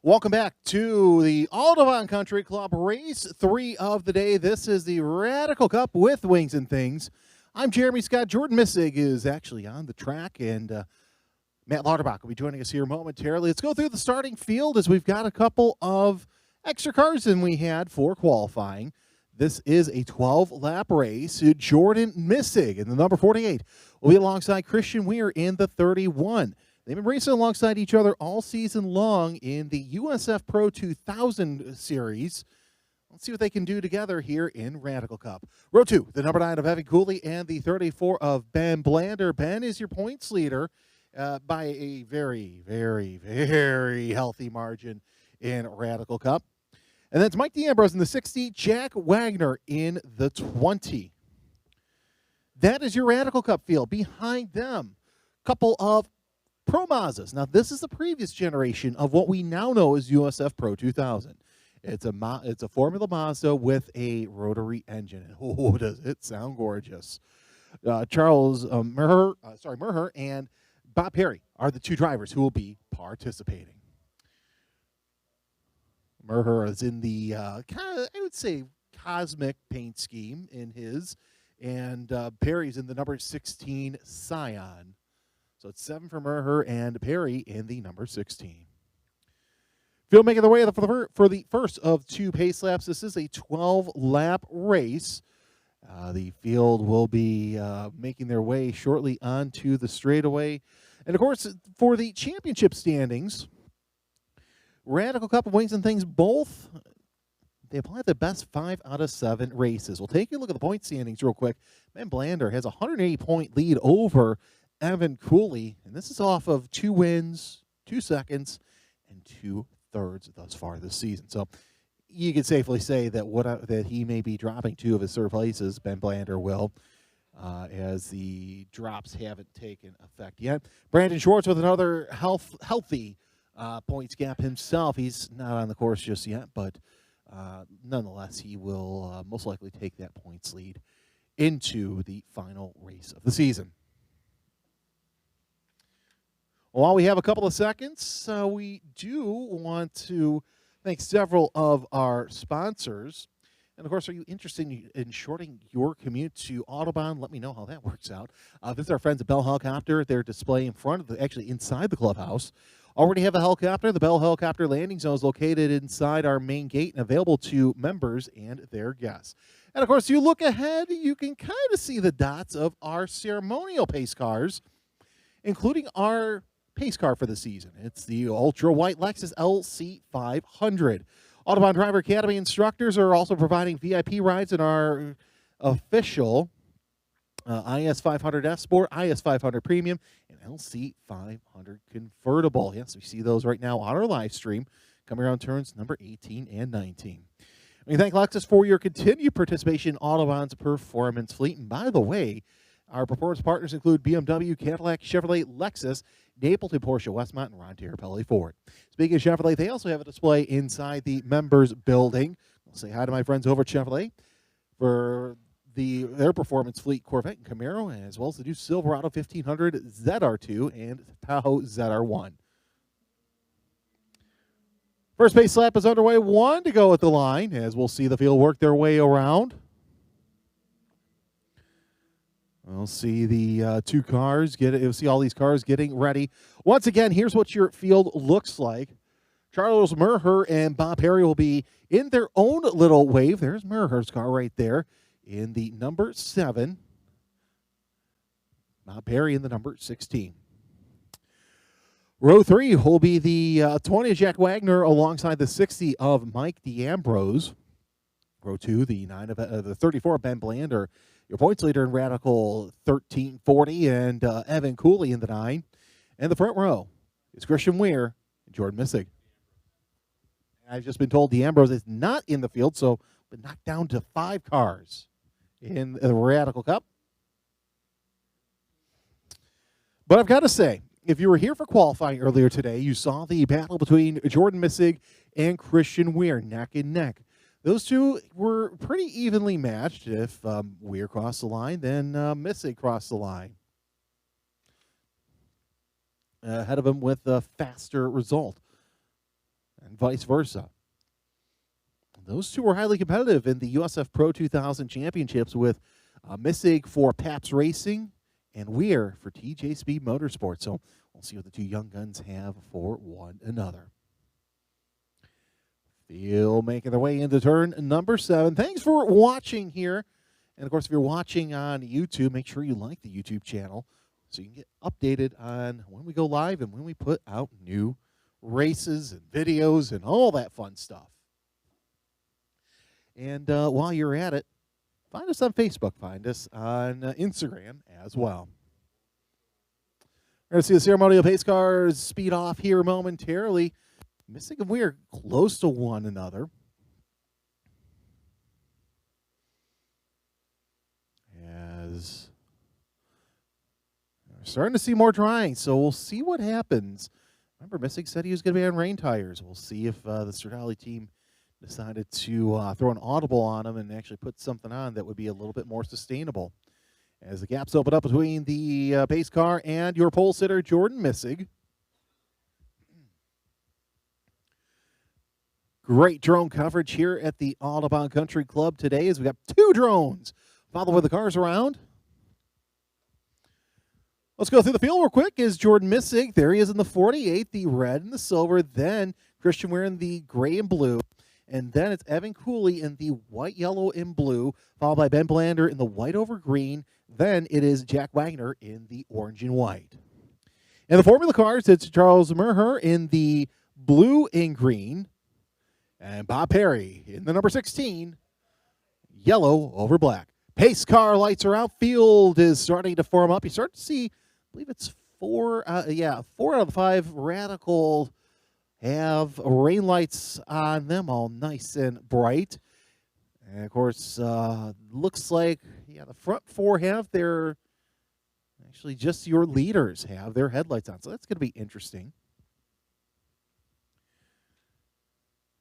Welcome back to the Autobahn Country Club race 3 of the day. This is the Radical Cup with Wings and Things. I'm Jeremy Scott. Jordan Missig is actually on the track, and Matt Lauterbach will be joining us here momentarily. Let's go through the starting field as we've got a couple of extra cars than we had for qualifying. This is a 12-lap race. Jordan Missig in the number 48 will be alongside Christian Weir in the 31. They've been racing alongside each other all season long in the USF Pro 2000 series. Let's see what they can do together here in Radical Cup. Row 2, the number 9 of Evan Cooley and the 34 of Ben Blander. Ben is your points leader by a very, very, very healthy margin in Radical Cup. And then it's Mike D'Ambrose in the 60, Jack Wagner in the 20. That is your Radical Cup field. Behind them, couple of Pro Mazdas. Now, this is the previous generation of what we now know as USF Pro 2000. It's a Formula Mazda with a rotary engine. Oh, does it sound gorgeous. Charles Merher and Bob Perry are the two drivers who will be participating. Merher is in the, I would say, cosmic paint scheme in his, and Perry's in the number 16 Scion. So it's 7 for Merher and Perry in the number 16. Field making their way for the first of 2 pace laps. This is a 12-lap race. The field will be making their way shortly onto the straightaway. And, of course, for the championship standings, Radical Cup of Wings and Things both, they apply the best 5 out of 7 races. We'll take a look at the point standings real quick. Ben Blander has a 180-point lead over Evan Cooley, and this is off of 2 wins, 2 seconds, and 2 thirds thus far this season. So you can safely say that that he may be dropping 2 of his third places. Ben Blander will, as the drops haven't taken effect yet. Brandon Schwartz with another healthy points gap himself. He's not on the course just yet, but nonetheless, he will most likely take that points lead into the final race of the season. While we have a couple of seconds, we do want to thank several of our sponsors. And, of course, are you interested in shorting your commute to Autobahn? Let me know how that works out. Visit our friends at Bell Helicopter. Their display in front of actually inside the clubhouse. Already have a helicopter. The Bell Helicopter landing zone is located inside our main gate and available to members and their guests. And, of course, you look ahead, you can kind of see the dots of our ceremonial pace cars, including our pace car for the season. It's the ultra white Lexus LC500. Autobahn Driver Academy instructors are also providing VIP rides in our official IS500 F Sport, IS500 Premium, and LC500 Convertible. Yes, we see those right now on our live stream coming around turns number 18 and 19. We thank Lexus for your continued participation in Autobahn's performance fleet. And by the way, our performance partners include BMW, Cadillac, Chevrolet, Lexus, Napleton, Porsche, Westmont, and Ron Terrapelli Ford. Speaking of Chevrolet, they also have a display inside the members building. I'll say hi to my friends over at Chevrolet for their performance fleet Corvette and Camaro, as well as the new Silverado 1500 ZR2 and Tahoe ZR1. First base lap is underway. 1 to go at the line, as we'll see the field work their way around. We'll see the 2 cars you'll see all these cars getting ready. Once again, here's what your field looks like. Charles Merher and Bob Perry will be in their own little wave. There's Merher's car right there in the number 7. Bob Perry in the number 16. Row 3 will be the 20 of Jack Wagner alongside the 60 of Mike D'Ambrose. Row 2, the 34 of Ben Blander. Your points leader in Radical 1340 and Evan Cooley in the 9. And the front row is Christian Weir and Jordan Missig. I've just been told D'Ambrose is not in the field, so been knocked down to 5 cars in the Radical Cup. But I've got to say, if you were here for qualifying earlier today, you saw the battle between Jordan Missig and Christian Weir neck and neck. Those two were pretty evenly matched. If Weir crossed the line, then Missig crossed the line. Ahead of him with a faster result. and vice versa. Those two were highly competitive in the USF Pro 2000 championships with Missig for Paps Racing and Weir for TJ Speed Motorsports. So we'll see what the two young guns have for one another. Field making their way into turn number 7. Thanks for watching here. And, of course, if you're watching on YouTube, make sure you like the YouTube channel so you can get updated on when we go live and when we put out new races and videos and all that fun stuff. And while you're at it, find us on Facebook. Find us on Instagram as well. We're going to see the ceremonial pace cars speed off here momentarily. Missing and Weir close to one another. As we're starting to see more drying, so we'll see what happens. Remember, Missig said he was going to be on rain tires. We'll see if the Stradale team decided to throw an audible on him and actually put something on that would be a little bit more sustainable. As the gaps open up between the pace car and your pole sitter, Jordan Missig. Great drone coverage here at the Autobahn Country Club today as we got 2 drones following the cars around. Let's go through the field real quick. Is Jordan Missig. There he is in the 48, the red and the silver. Then Christian Weir in the gray and blue. And then it's Evan Cooley in the white, yellow, and blue, followed by Ben Blander in the white over green. Then it is Jack Wagner in the orange and white. In the Formula cars, it's Charles Merher in the blue and green. And Bob Perry in the number 16, yellow over black. Pace car lights are out. Field is starting to form up. You start to see, I believe it's 4 out of the 5 Radical have rain lights on them, all nice and bright. And, of course, looks like, the front 4 have their, actually just your leaders have their headlights on. So that's going to be interesting.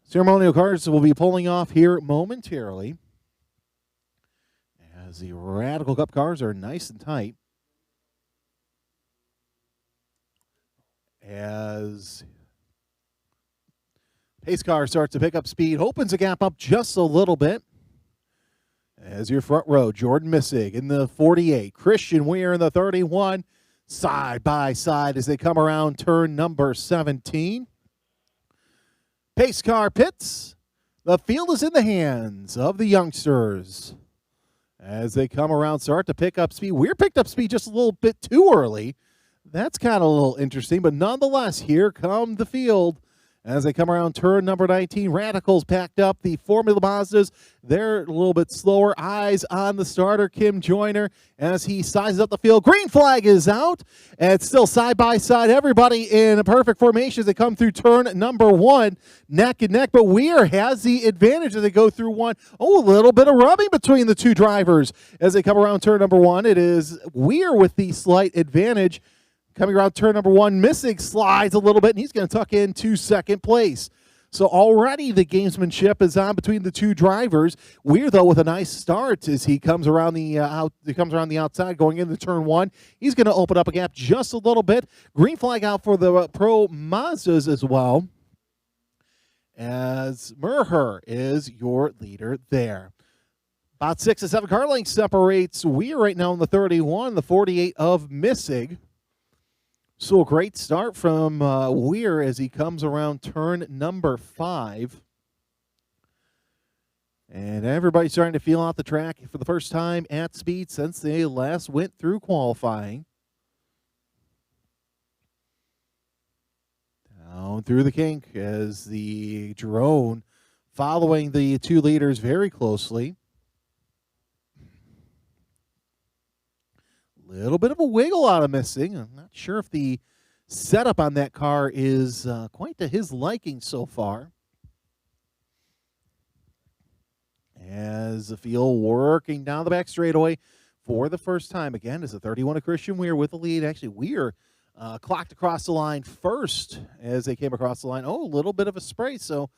Ceremonial cars will be pulling off here momentarily as the Radical Cup cars are nice and tight. As pace car starts to pick up speed, opens the gap up just a little bit. As your front row, Jordan Missig in the 48, Christian Weir in the 31, side by side as they come around turn number 17. Pace car pits. The field is in the hands of the youngsters. As they come around, start to pick up speed. Weir picked up speed just a little bit too early. That's kind of a little interesting, but nonetheless, here come the field. As they come around turn number 19, Radicals packed up. The Formula Mazdas, they're a little bit slower. Eyes on the starter, Kim Joyner, as he sizes up the field. Green flag is out, and it's still side by side. Everybody in a perfect formation as they come through turn number 1, neck and neck. But Weir has the advantage as they go through 1. Oh, a little bit of rubbing between the two drivers as they come around turn number 1. It is Weir with the slight advantage. Coming around turn number 1, Missig slides a little bit, and he's going to tuck into second place. So already the gamesmanship is on between the two drivers. Weir, though, with a nice start as he comes around the outside going into turn 1. He's going to open up a gap just a little bit. Green flag out for the Pro Mazdas as well, as Merher is your leader there. About 6 to 7 car lengths separates Weir right now in the 31, the 48 of Missig. So a great start from Weir as he comes around turn number 5. And everybody's starting to feel out the track for the first time at speed since they last went through qualifying. Down through the kink as the drone following the two leaders very closely. Little bit of a wiggle out of Missig. I'm not sure if the setup on that car is quite to his liking so far. As the field working down the back straightaway for the first time. Again, is the 31 of Christian Weir with the lead. Actually, Weir clocked across the line first as they came across the line. Oh, a little bit of a spray. So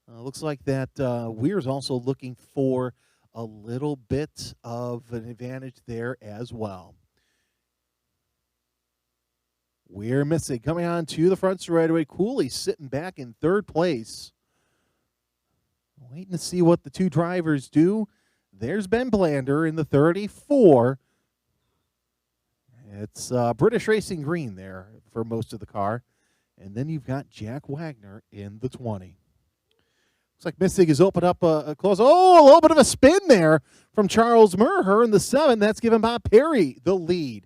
looks like that Weir's also looking for a little bit of an advantage there as well. We're missing coming on to the front straightaway. Cooley sitting back in third place. Waiting to see what the two drivers do. There's Ben Blander in the 34. It's British Racing Green there for most of the car. And then you've got Jack Wagner in the 20. Looks like Missig has opened up a close. Oh, a little bit of a spin there from Charles Murher in the 7. That's given Bob Perry the lead.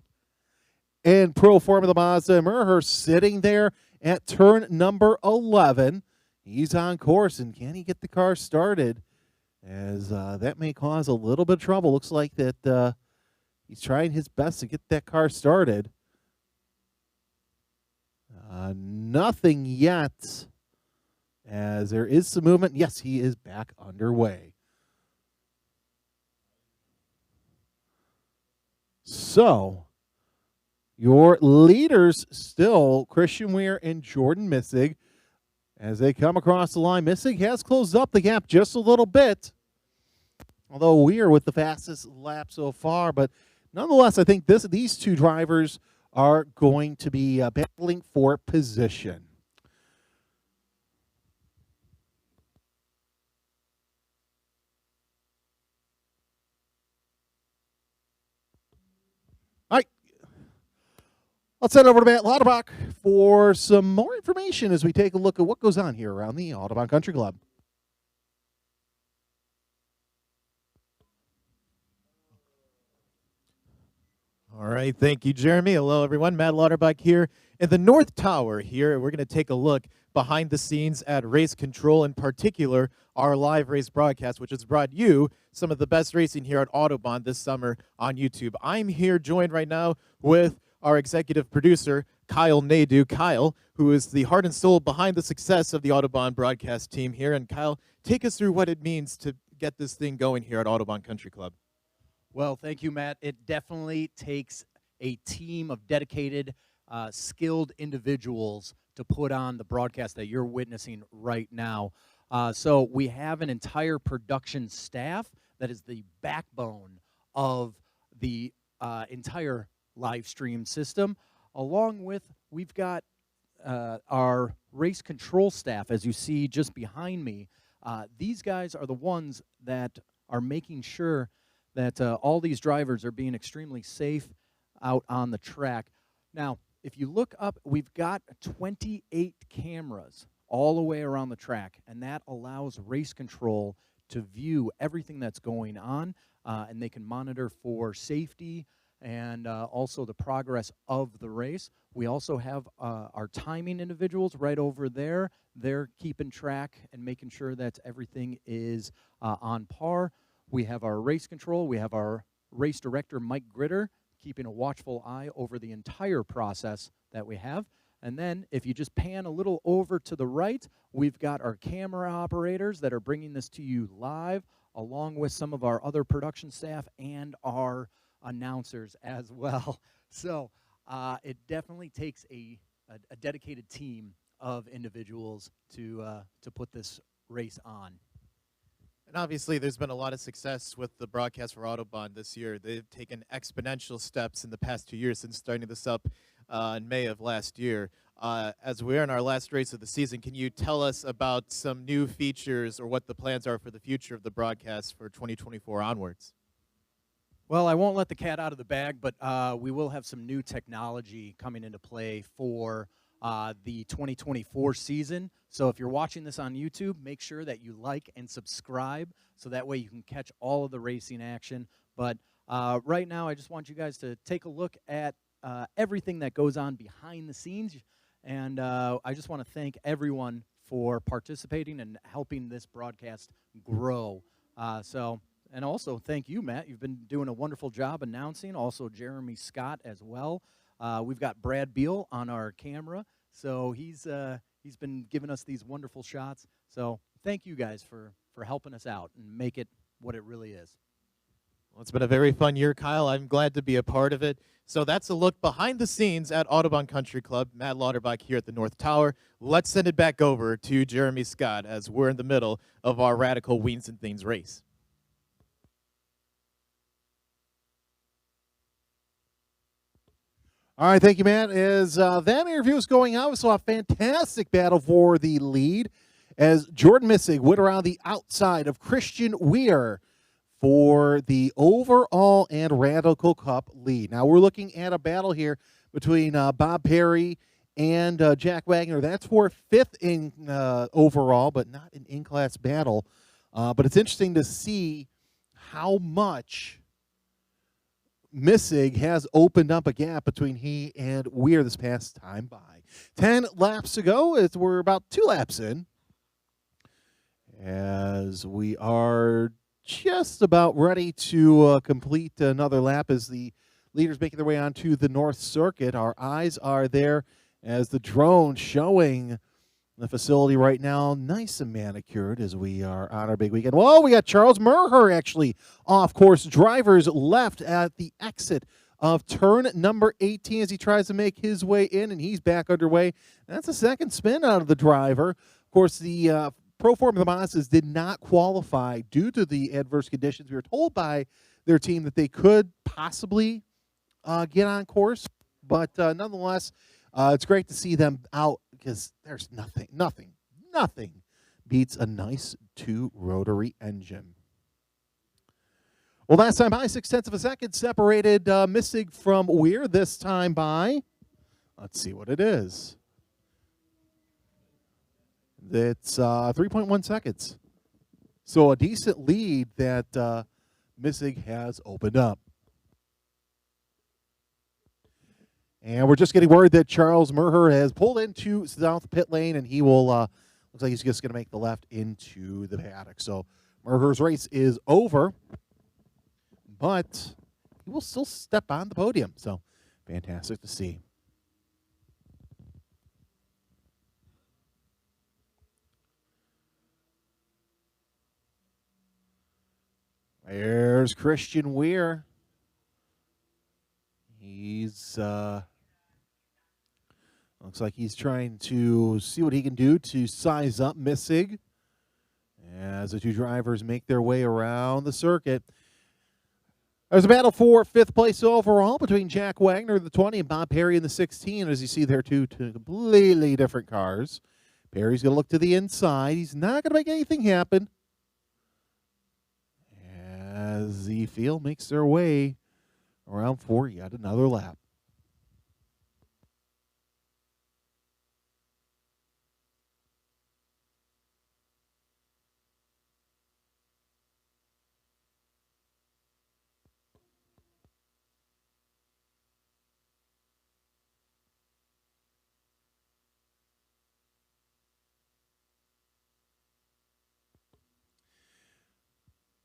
And Pro Formula Mazda, Murher sitting there at turn number 11. He's on course, and can he get the car started? As that may cause a little bit of trouble. Looks like that he's trying his best to get that car started. Nothing yet, as there is some movement. Yes, he is back underway. So, your leaders still, Christian Weir and Jordan Missig. As they come across the line, Missig has closed up the gap just a little bit. Although Weir with the fastest lap so far. But nonetheless, I think these two drivers are going to be battling for position. All right. Let's head over to Matt Lauterbach for some more information as we take a look at what goes on here around the Autobahn Country Club. All right, thank you, Jeremy. Hello, everyone. Matt Lauterbach here in the North Tower here. We're going to take a look behind the scenes at Race Control, in particular, our live race broadcast, which has brought you some of the best racing here at Autobahn this summer on YouTube. I'm here joined right now with our executive producer, Kyle Nadeau. Kyle, who is the heart and soul behind the success of the Autobahn broadcast team here. And Kyle, take us through what it means to get this thing going here at Autobahn Country Club. Well, thank you, Matt. It definitely takes a team of dedicated, skilled individuals to put on the broadcast that you're witnessing right now. So we have an entire production staff that is the backbone of the entire live stream system. Along with, we've got our race control staff, as you see just behind me. These guys are the ones that are making sure that all these drivers are being extremely safe out on the track. Now, if you look up, we've got 28 cameras all the way around the track, and that allows race control to view everything that's going on, and they can monitor for safety and also the progress of the race. We also have our timing individuals right over there. They're keeping track and making sure that everything is on par. We have our race control. We have our race director, Mike Gritter, keeping a watchful eye over the entire process that we have. And then if you just pan a little over to the right, we've got our camera operators that are bringing this to you live, along with some of our other production staff and our announcers as well. So it definitely takes a dedicated team of individuals to put this race on. And obviously, there's been a lot of success with the broadcast for Autobahn this year. They've taken exponential steps in the past 2 years since starting this up in May of last year. As we're in our last race of the season, can you tell us about some new features or what the plans are for the future of the broadcast for 2024 onwards? Well, I won't let the cat out of the bag, but we will have some new technology coming into play for the 2024 season. So if you're watching this on YouTube, make sure that you like and subscribe so that way you can catch all of the racing action. But right now, I just want you guys to take a look at everything that goes on behind the scenes. And I just want to thank everyone for participating and helping this broadcast grow. And also thank you, Matt. You've been doing a wonderful job announcing. Also Jeremy Scott as well. We've got Brad Beal on our camera. So he's been giving us these wonderful shots. So thank you guys for helping us out and make it what it really is. Well, it's been a very fun year, Kyle. I'm glad to be a part of it. So that's a look behind the scenes at Autobahn Country Club. Matt Lauterbach here at the North Tower. Let's send it back over to Jeremy Scott as we're in the middle of our Radical Wheels and Things race. All right, thank you, Matt. As that interview is going on, we saw a fantastic battle for the lead as Jordan Missig went around the outside of Christian Weir for the overall and Radical Cup lead. Now we're looking at a battle here between Bob Perry and Jack Wagner. That's for fifth in overall, but not an in-class battle. But it's interesting to see how much Missig has opened up a gap between he and Weir this past time by. 10 laps to go. We're about 2 laps in as we are just about ready to complete another lap as the leaders making their way onto the North Circuit. Our eyes are there as the drone showing the facility right now, nice and manicured as we are on our big weekend. Well, we got Charles Merher actually off course. Drivers left at the exit of turn number 18 as he tries to make his way in, and he's back underway. That's a second spin out of the driver. Of course, the Pro Formula Mazdas did not qualify due to the adverse conditions. We were told by their team that they could possibly get on course, but nonetheless, it's great to see them out because there's nothing beats a nice 2-rotary engine. Well, last time by 0.6 of a second separated Missig from Weir. This time by, let's see what it is. It's 3.1 seconds. So a decent lead that Missig has opened up. And we're just getting word that Charles Merher has pulled into South Pit Lane, and he will, looks like he's just going to make the left into the paddock. So Merher's race is over, but he will still step on the podium. So fantastic to see. There's Christian Weir. He's looks like he's trying to see what he can do to size up Missig as the two drivers make their way around the circuit. There's a battle for fifth place overall between Jack Wagner in the 20 and Bob Perry in the 16. As you see there, two completely different cars. Perry's going to look to the inside. He's not going to make anything happen as the field makes their way around for yet another lap.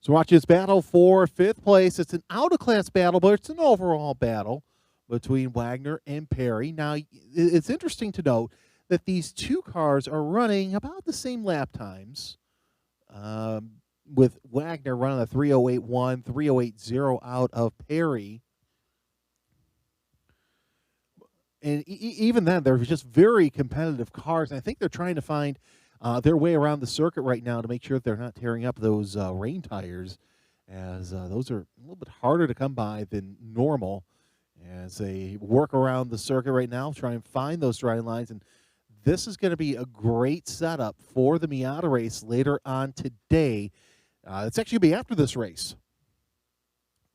So watch this battle for fifth place. It's an out-of-class battle, but it's an overall battle between Wagner and Perry. Now, it's interesting to note that these two cars are running about the same lap times, with Wagner running a 3:08.1, 3:08.0 out of Perry. And even then, they're just very competitive cars. And I think they're trying to find their way around the circuit right now to make sure that they're not tearing up those rain tires, as those are a little bit harder to come by than normal as they work around the circuit right now, try and find those dry lines. And this is going to be a great setup for the Miata race later on today. It's actually going to be after this race.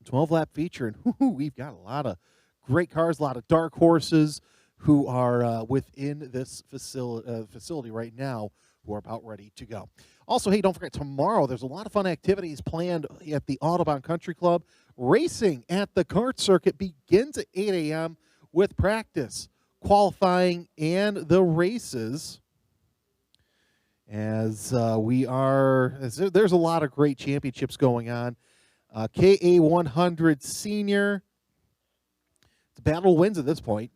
12-lap feature, and we've got a lot of great cars, a lot of dark horses who are within this facility right now, who are about ready to go. Also, hey, don't forget, tomorrow there's a lot of fun activities planned at the Autobahn Country Club. Racing at the kart circuit begins at 8 a.m. with practice, qualifying, and the races. As there's a lot of great championships going on. KA 100 Senior, the battle wins at this point.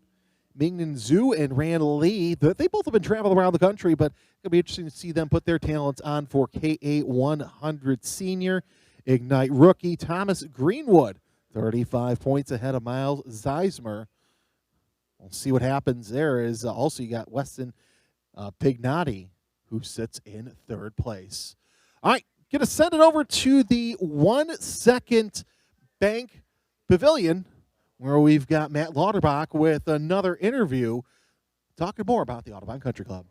Mingnan Zhu and Ran Lee, they both have been traveling around the country, but it'll be interesting to see them put their talents on for KA 100 Senior. Ignite rookie Thomas Greenwood, 35 points ahead of Miles Zeismer. We'll see what happens there. Is also you got Weston Pignotti, who sits in third place. All right, going to send it over to the 1 second Bank Pavilion, where we've got Matt Lauterbach with another interview talking more about the Autobahn Country Club.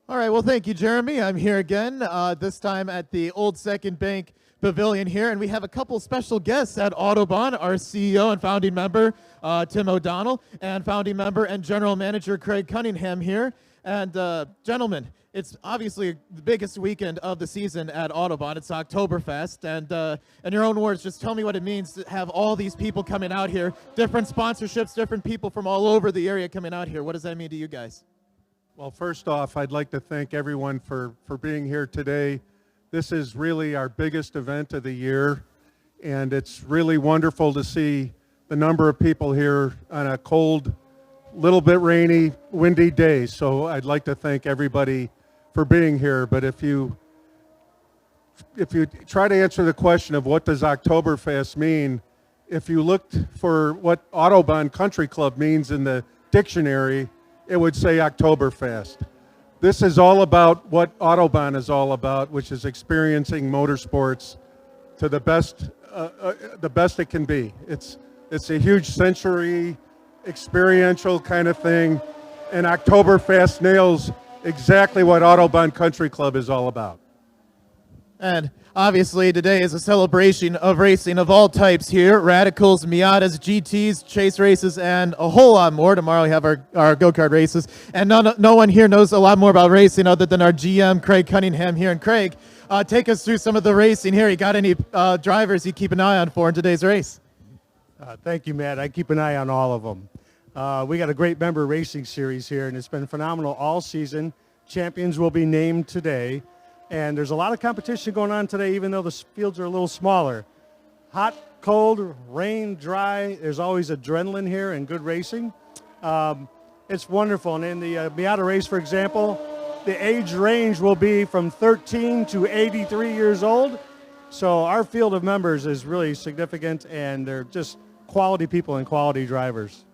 All right, well, thank you, Jeremy. I'm here again, this time at the Old Second Bank Pavilion here, and we have a couple special guests at Autobahn, our CEO and founding member, Tim O'Donnell, and founding member and general manager, Craig Cunningham here. And gentlemen, it's obviously the biggest weekend of the season at Autobahn. It's Oktoberfest, and in your own words, just tell me what it means to have all these people coming out here, different sponsorships, different people from all over the area coming out here. What does that mean to you guys? Well, first off, I'd like to thank everyone for being here today. This is really our biggest event of the year, and it's really wonderful to see the number of people here on a cold, little bit rainy, windy day. So I'd like to thank everybody for being here. But if you try to answer the question of what does Oktoberfest mean, if you looked for what Autobahn Country Club means in the dictionary, it would say Oktoberfest. This is all about what Autobahn is all about, which is experiencing motorsports to the best it can be. It's a huge sensory, experiential kind of thing, and Oktoberfest nails exactly what Autobahn Country Club is all about. And obviously today is a celebration of racing of all types here. Radicals, Miatas, GTs, chase races, and a whole lot more. Tomorrow we have our go-kart races. And no one here knows a lot more about racing other than our GM, Craig Cunningham here. And Craig, take us through some of the racing here. You got any drivers you keep an eye on for in today's race? Thank you, Matt. I keep an eye on all of them. We got a great member racing series here, and it's been phenomenal all season. Champions will be named today. And there's a lot of competition going on today, even though the fields are a little smaller. Hot, cold, rain, dry. There's always adrenaline here and good racing. It's wonderful. And in the Miata race, for example, the age range will be from 13 to 83 years old. So our field of members is really significant, and they're just quality people and quality drivers.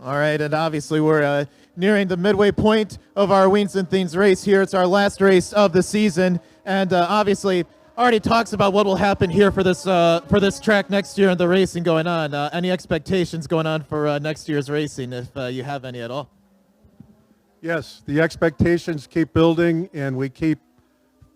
All right, and obviously we're nearing the midway point of our Wings and Things race here. It's our last race of the season, and obviously already talks about what will happen here for this track next year and the racing going on. Any expectations going on for next year's racing, if you have any at all? Yes, the expectations keep building, and we keep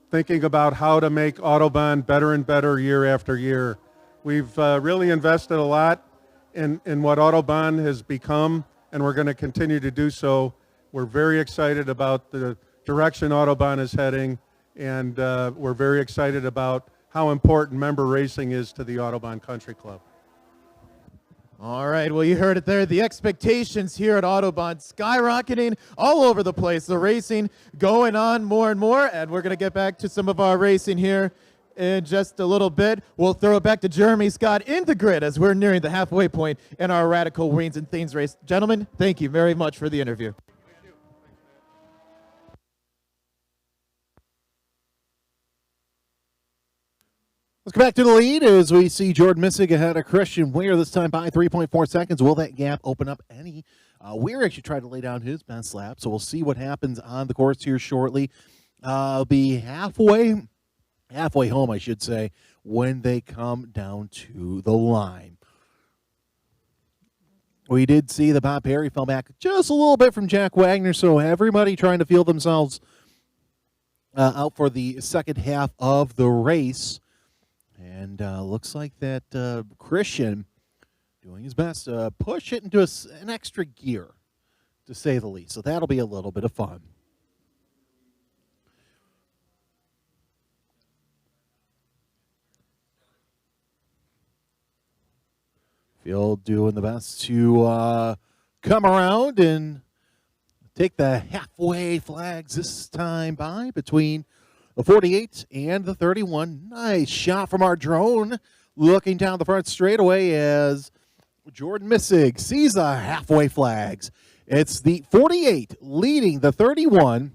thinking about how to make Autobahn better and better year after year. We've really invested a lot in what Autobahn has become, and we're going to continue to do so. We're very excited about the direction Autobahn is heading, and we're very excited about how important member racing is to the Autobahn Country Club. All right, well, you heard it there. The expectations here at Autobahn skyrocketing all over the place. The racing going on more and more, and we're going to get back to some of our racing here in just a little bit. We'll throw it back to Jeremy Scott in the grid as we're nearing the halfway point in our Radical Wings and Things race. Gentlemen, thank you very much for the interview. Let's go back to the lead as we see Jordan Missig ahead of Christian Weir, this time by 3.4 seconds. Will that gap open up any? Weir actually tried to lay down his best lap, so we'll see what happens on the course here shortly. Be halfway home, I should say, when they come down to the line. We did see the Bob Perry fell back just a little bit from Jack Wagner, so everybody trying to feel themselves out for the second half of the race. And looks like that Christian doing his best to push it into an extra gear, to say the least. So that'll be a little bit of fun. Field doing the best to come around and take the halfway flags this time by between the 48 and the 31. Nice shot from our drone looking down the front straightaway as Jordan Missig sees the halfway flags. It's the 48 leading the 31.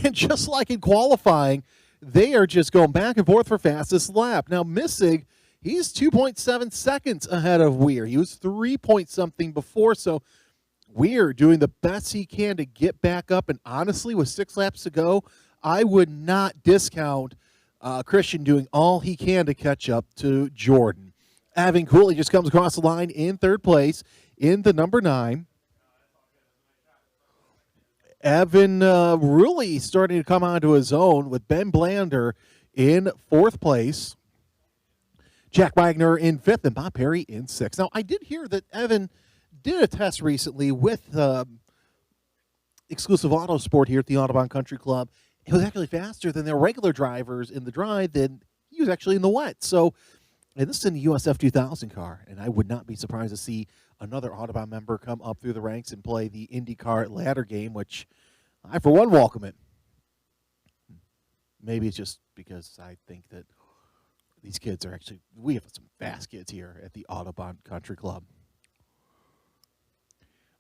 And just like in qualifying, they are just going back and forth for fastest lap. Now, Missig, he's 2.7 seconds ahead of Weir. He was 3 point something before, so Weir doing the best he can to get back up. And honestly, with 6 laps to go, I would not discount Christian doing all he can to catch up to Jordan. Evan Cooley just comes across the line in third place in the number 9. Evan really starting to come onto his own with Ben Blander in fourth place. Jack Wagner in fifth and Bob Perry in sixth. Now, I did hear that Evan did a test recently with Exclusive Auto Sport here at the Autobahn Country Club. It was actually faster than their regular drivers in the dry than he was actually in the wet. So, and this is in the USF 2000 car, and I would not be surprised to see another Autobahn member come up through the ranks and play the IndyCar ladder game, which I, for one, welcome it. Maybe it's just because I think that these kids are actually, we have some fast kids here at the Autobahn Country Club.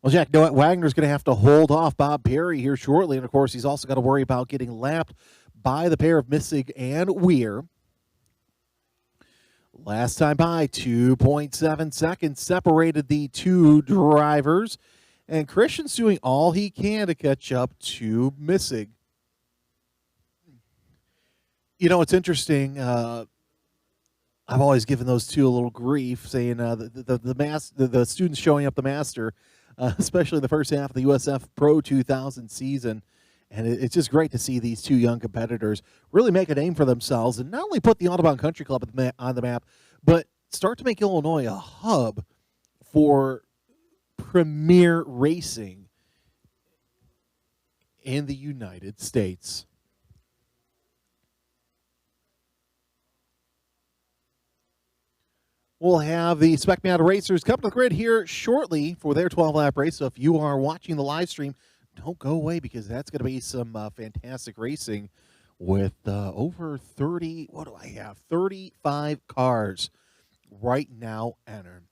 Well, Jack Wagner's going to have to hold off Bob Perry here shortly, and of course he's also got to worry about getting lapped by the pair of Missig and Weir. Last time by, 2.7 seconds separated the two drivers, and Christian's doing all he can to catch up to Missig. You know, it's interesting. I've always given those two a little grief, saying the students showing up the master, especially the first half of the USF Pro 2000 season. And it's just great to see these two young competitors really make a name for themselves and not only put the Autobahn Country Club on the map, but start to make Illinois a hub for premier racing in the United States. We'll have the Spec Mad Racers come to the grid here shortly for their 12-lap race. So if you are watching the live stream, don't go away because that's going to be some fantastic racing with over 30, what do I have, 35 cars right now entered.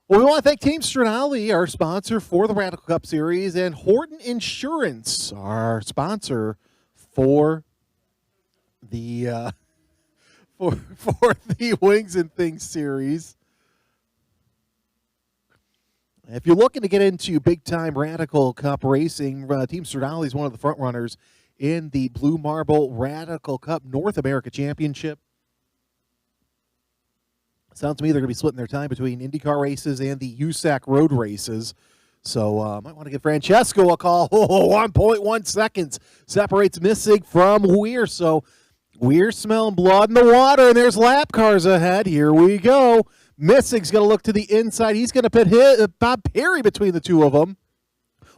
Well, we want to thank Team Strinali, our sponsor for the Radical Cup Series, and Horton Insurance, our sponsor for the for the Wings and Things series. If you're looking to get into big-time Radical Cup racing, Team Strinali is one of the front runners in the Blue Marble Radical Cup North America Championship. Sounds to me they're going to be splitting their time between IndyCar races and the USAC road races. So might want to give Francesco a call. 1.1 seconds separates Missig from Weir. So Weir smelling blood in the water, and there's lap cars ahead. Here we go. Missig's going to look to the inside. He's going to put Bob Perry between the two of them.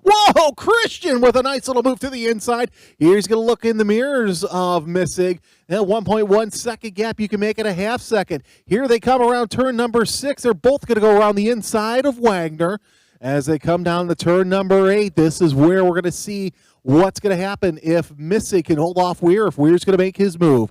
Whoa, Christian with a nice little move to the inside. Here's going to look in the mirrors of Missig. And 1.1 second gap. You can make it a half second. Here they come around turn number 6. They're both going to go around the inside of Wagner. As they come down to turn number 8, this is where we're going to see what's going to happen if Missig can hold off Weir, if Weir's going to make his move.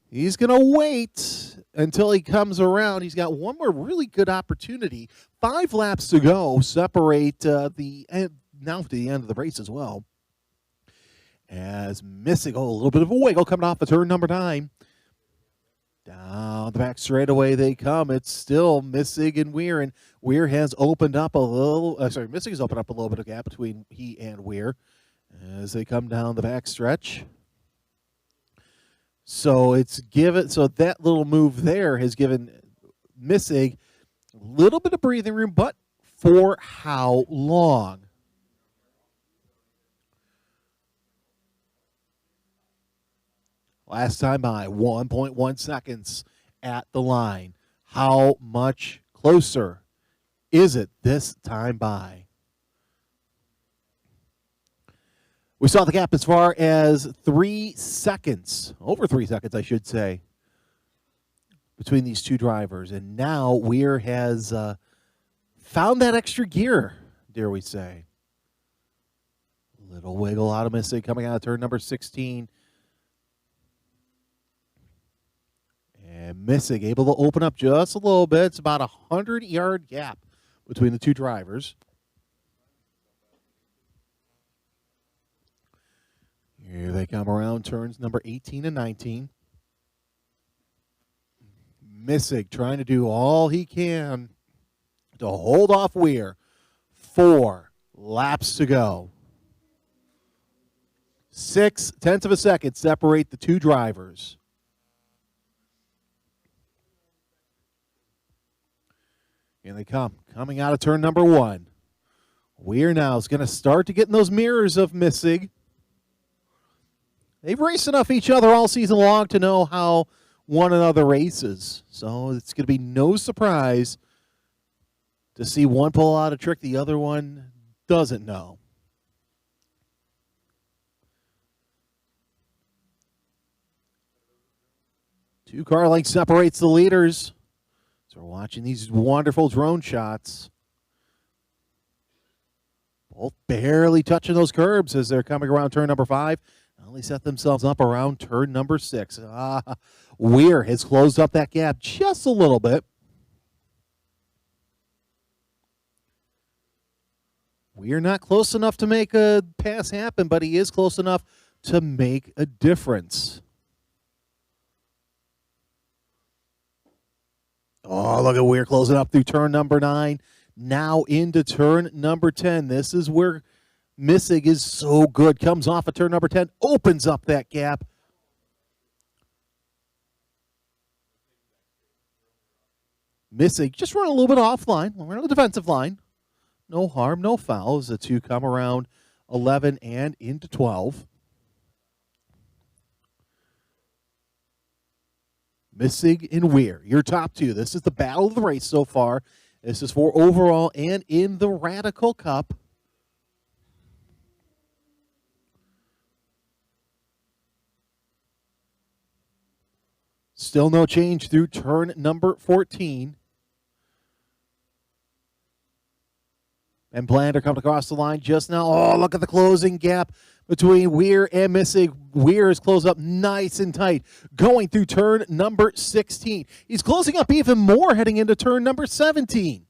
He's going to wait until he comes around. He's got one more really good opportunity. 5 laps to go. Separate the end, now to the end of the race as well. As Missig, a little bit of a wiggle coming off of turn number 9. Down the back straightaway they come. It's still Missig and Weir, and Weir has opened up a little. Missig has opened up a little bit of gap between he and Weir as they come down the back stretch. So it's given. So that little move there has given Missig a little bit of breathing room, but for how long? Last time by 1.1 seconds at the line. How much closer is it this time by? We saw the gap as far as 3 seconds, over 3 seconds, I should say, between these two drivers. And now Weir has found that extra gear, dare we say. Little wiggle out of Missig coming out of turn number 16. And Missig able to open up just a little bit. It's about a 100-yard gap between the two drivers. Here they come around turns number 18 and 19. Missig trying to do all he can to hold off Weir. 4 laps to go. 0.6 of a second separate the two drivers. Here they come, coming out of turn number 1. Weir now is going to start to get in those mirrors of Missig. They've raced enough each other all season long to know how one another races. So it's going to be no surprise to see one pull out a trick the other one doesn't know. Two car lengths separates the leaders. So we're watching these wonderful drone shots. Both barely touching those curbs as they're coming around turn number 5. Only set themselves up around turn number 6. Weir has closed up that gap just a little bit. Weir not close enough to make a pass happen, but he is close enough to make a difference. Oh, look at Weir closing up through turn number 9. Now into turn number 10. This is where Missig is so good. Comes off of turn number 10, opens up that gap. Missig just running a little bit offline. We're on the defensive line. No harm, no foul as the two come around 11 and into 12. Missig and Weir, your top two. This is the battle of the race so far. This is for overall and in the Radical Cup. Still no change through turn number 14. And Blander coming across the line just now. Oh, look at the closing gap between Weir and Missig. Weir is closed up nice and tight, going through turn number 16. He's closing up even more heading into turn number 17.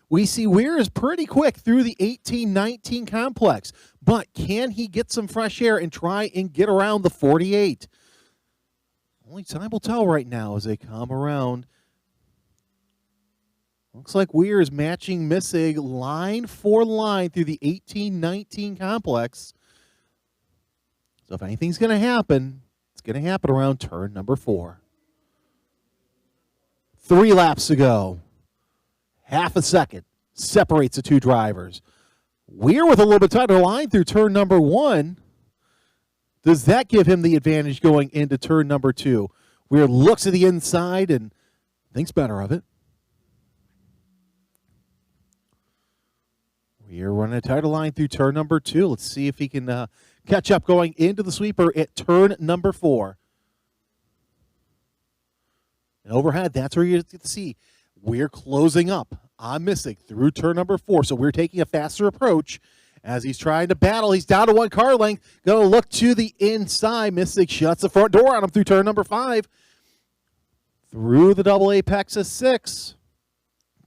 We see Weir is pretty quick through the 18-19 complex, but can he get some fresh air and try and get around the 48? Only time will tell right now as they come around. Looks like Weir is matching Missig line for line through the 18-19 complex. So if anything's going to happen, it's going to happen around turn number 4. 3 laps to go. Half a second separates the two drivers. Weir with a little bit tighter line through turn number 1. Does that give him the advantage going into turn number 2? Weir looks at the inside and thinks better of it. We're running a tighter line through turn number 2. Let's see if he can catch up going into the sweeper at turn number 4. And overhead, that's where you get to see we're closing up on Missig through turn number 4. So we're taking a faster approach as he's trying to battle. He's down to 1 car length. Going to look to the inside. Missig shuts the front door on him through turn number 5. Through the double apex of 6.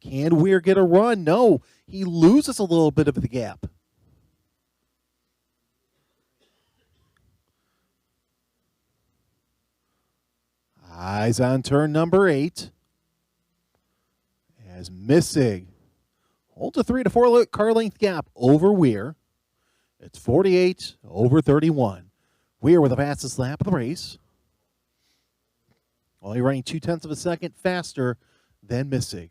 Can Weir get a run? No. He loses a little bit of the gap. Eyes on turn number 8. As Missig holds a 3 to 4 car length gap over Weir. It's 48 over 31. Weir with the fastest lap of the race. Only running 0.2 of a second faster than Missig.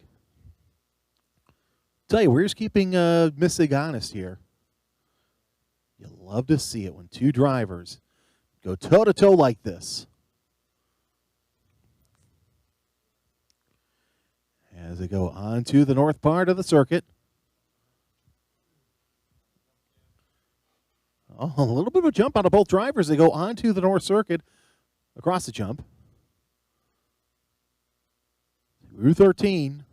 Tell you, Weir's keeping Missig honest here. You love to see it when two drivers go toe-to-toe like this. As they go on to the north part of the circuit. Oh, a little bit of a jump out of both drivers. They go on to the north circuit across the jump. Through 13.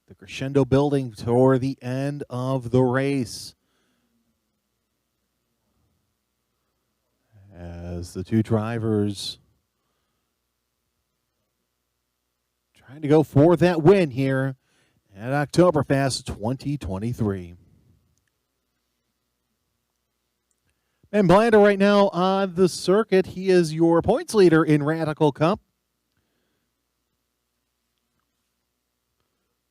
The crescendo building toward the end of the race. As the two drivers trying to go for that win here at Oktoberfast 2023. And Blander right now on the circuit. He is your points leader in Radical Cup.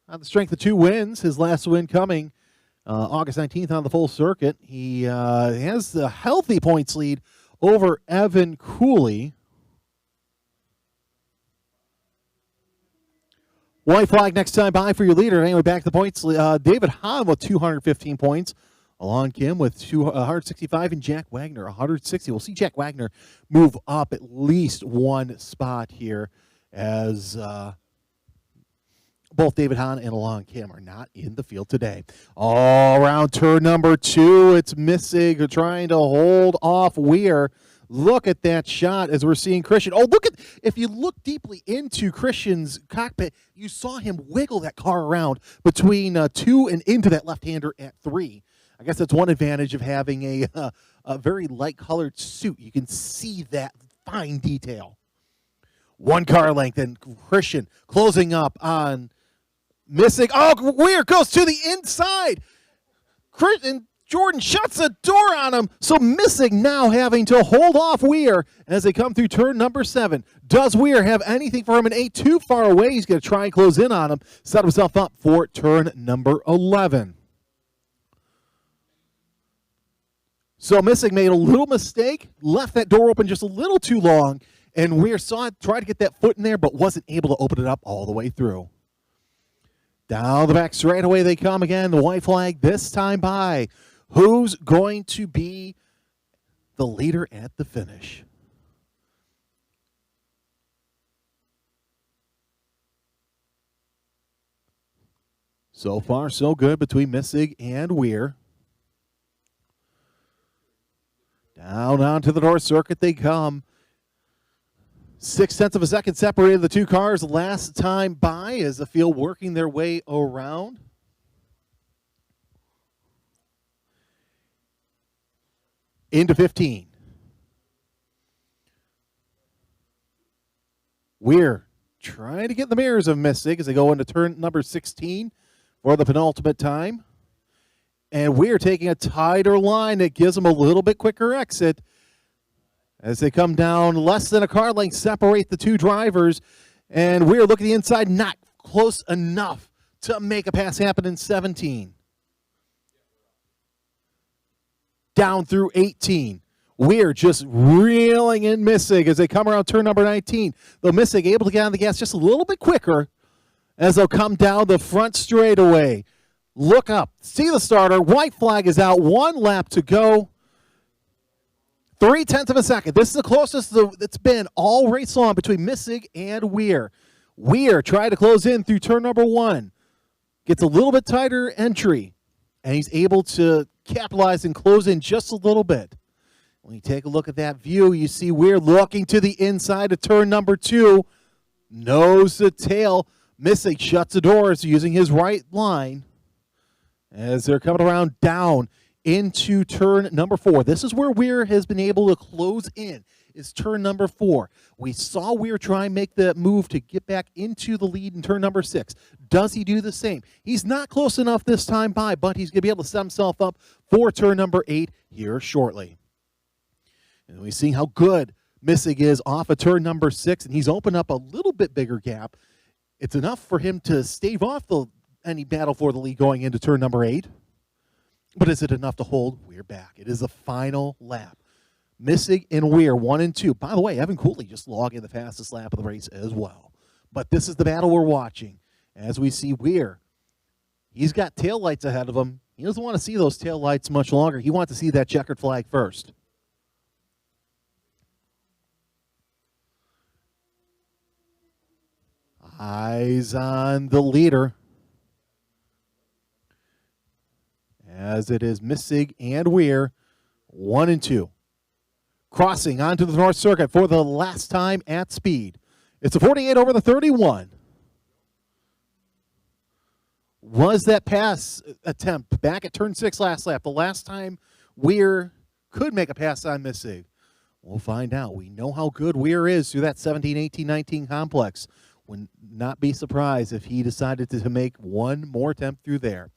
On the strength of 2 wins, his last win coming August 19th on the full circuit. He has the healthy points lead over Evan Cooley. White flag next time by for your leader. Anyway, back to the points. David Hahn with 215 points. Along Kim with 165 and Jack Wagner 160. We'll see Jack Wagner move up at least one spot here as both David Hahn and Along Kim are not in the field today. All around turn number 2, it's Missig trying to hold off Weir. Look at that shot as we're seeing Christian. Oh, look at, if you look deeply into Christian's cockpit, you saw him wiggle that car around between 2 and into that left-hander at 3. I guess that's one advantage of having a very light-colored suit. You can see that fine detail. One car length, and Christian closing up on Missig. Oh, Weir goes to the inside. Christian Jordan shuts the door on him, so Missig now having to hold off Weir as they come through turn number 7. Does Weir have anything for him in 8? Too far away. He's going to try and close in on him, set himself up for turn number 11. So Missig made a little mistake, left that door open just a little too long, and Weir saw it, tried to get that foot in there, but wasn't able to open it up all the way through. Down the back straightaway they come again. The white flag this time by. Who's going to be the leader at the finish? So far, so good between Missig and Weir. Down onto the North Circuit they come. 0.6 of a second separated the two cars last time by as the field working their way around. Into 15. Weir trying to get in the mirrors of Missig as they go into turn number 16 for the penultimate time. And Weir taking a tighter line that gives them a little bit quicker exit as they come down less than a car length, separate the two drivers. And Weir looking the inside, not close enough to make a pass happen in 17. Down through 18. Weir just reeling in Missig as they come around turn number 19. Though Missig able to get on the gas just a little bit quicker as they'll come down the front straightaway. Look up, see the starter. White flag is out, 1 lap to go. 0.3 of a second. This is the closest it's been all race long between Missig and Weir. Weir tried to close in through turn number 1. Gets a little bit tighter entry, and he's able to capitalize and close in just a little bit. When you take a look at that view, you see Weir looking to the inside of turn number 2. Nose to tail. Missig shuts the doors using his right line as they're coming around down into turn number 4. This is where Weir has been able to close in, is turn number 4. We saw Weir try and make the move to get back into the lead in turn number 6. Does he do the same? He's not close enough this time by, but he's going to be able to set himself up for turn number 8 here shortly. And we see how good Missig is off of turn number 6, and he's opened up a little bit bigger gap. It's enough for him to stave off any battle for the lead going into turn number 8. But is it enough to hold Weir back? It is the final lap. Missig and Weir, 1 and 2. By the way, Evan Cooley just logged in the fastest lap of the race as well. But this is the battle we're watching. As we see Weir, he's got taillights ahead of him. He doesn't want to see those taillights much longer. He wants to see that checkered flag first. Eyes on the leader, as it is Missig and Weir, 1 and 2. Crossing onto the North Circuit for the last time at speed. It's a 48 over the 31. Was that pass attempt back at turn 6 last lap the last time Weir could make a pass on Missig? We'll find out. We know how good Weir is through that 17, 18, 19 complex. Would not be surprised if he decided to make one more attempt through there.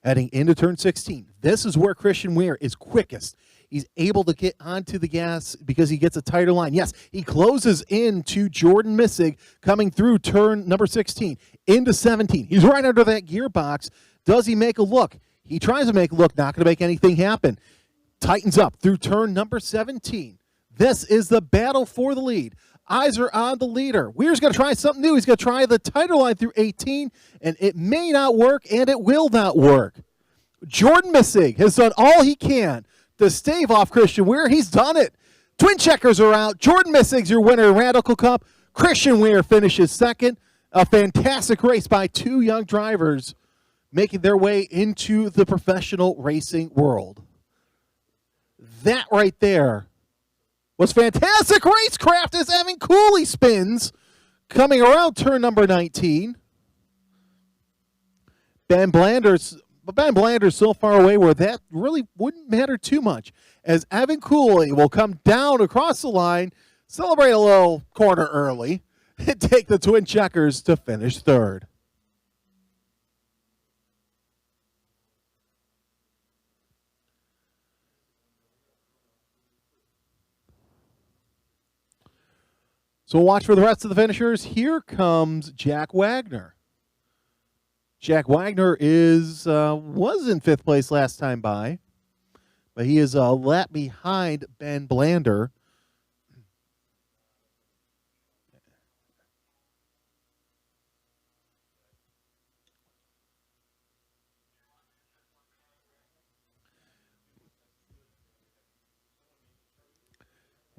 Heading into turn 16. This is where Christian Weir is quickest. He's able to get onto the gas because he gets a tighter line. Yes, he closes into Jordan Missig coming through turn number 16 into 17. He's right under that gearbox. Does he make a look? He tries to make a look, not going to make anything happen. Tightens up through turn number 17. This is the battle for the lead. Eyes are on the leader. Weir's going to try something new. He's going to try the title line through 18, and it may not work, and it will not work. Jordan Missig has done all he can to stave off Christian Weir. He's done it. Twin checkers are out. Jordan Missig's your winner in Radical Cup. Christian Weir finishes second. A fantastic race by two young drivers making their way into the professional racing world. That right there was fantastic racecraft as Evan Cooley spins, coming around turn number 19. Ben Blander's so far away where that really wouldn't matter too much, as Evan Cooley will come down across the line, celebrate a little corner early, and take the twin checkers to finish third. So we'll watch for the rest of the finishers. Here comes Jack Wagner. Jack Wagner was in fifth place last time by, but he is a lap behind Ben Blander.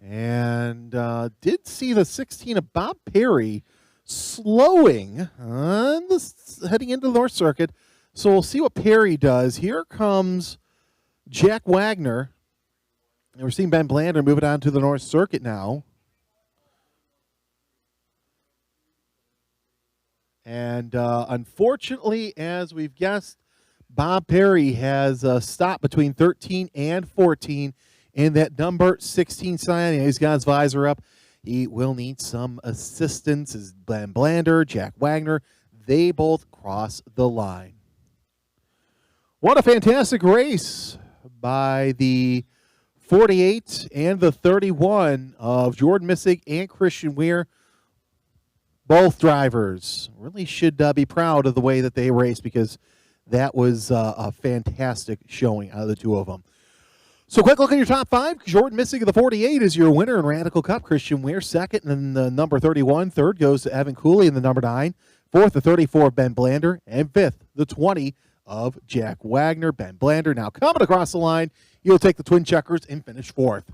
And did see the 16 of Bob Perry slowing heading into the North Circuit. So we'll see what Perry does. Here comes Jack Wagner. And we're seeing Ben Blander move it on to the North Circuit now. And unfortunately, as we've guessed, Bob Perry has stopped between 13 and 14 in that number 16 sign. He's got his visor up. He will need some assistance as Ben Blander, Jack Wagner, they both cross the line. What a fantastic race by the 48 and the 31 of Jordan Missig and Christian Weir. Both drivers really should be proud of the way that they raced, because that was a fantastic showing out of the two of them. So quick look at your top five. Jordan Missig of the 48 is your winner in Radical Cup. Christian Weir second, and the number 31. Third goes to Evan Cooley in the number 9. Fourth, the 34, Ben Blander. And fifth, the 20 of Jack Wagner. Ben Blander now coming across the line. He'll take the twin checkers and finish fourth.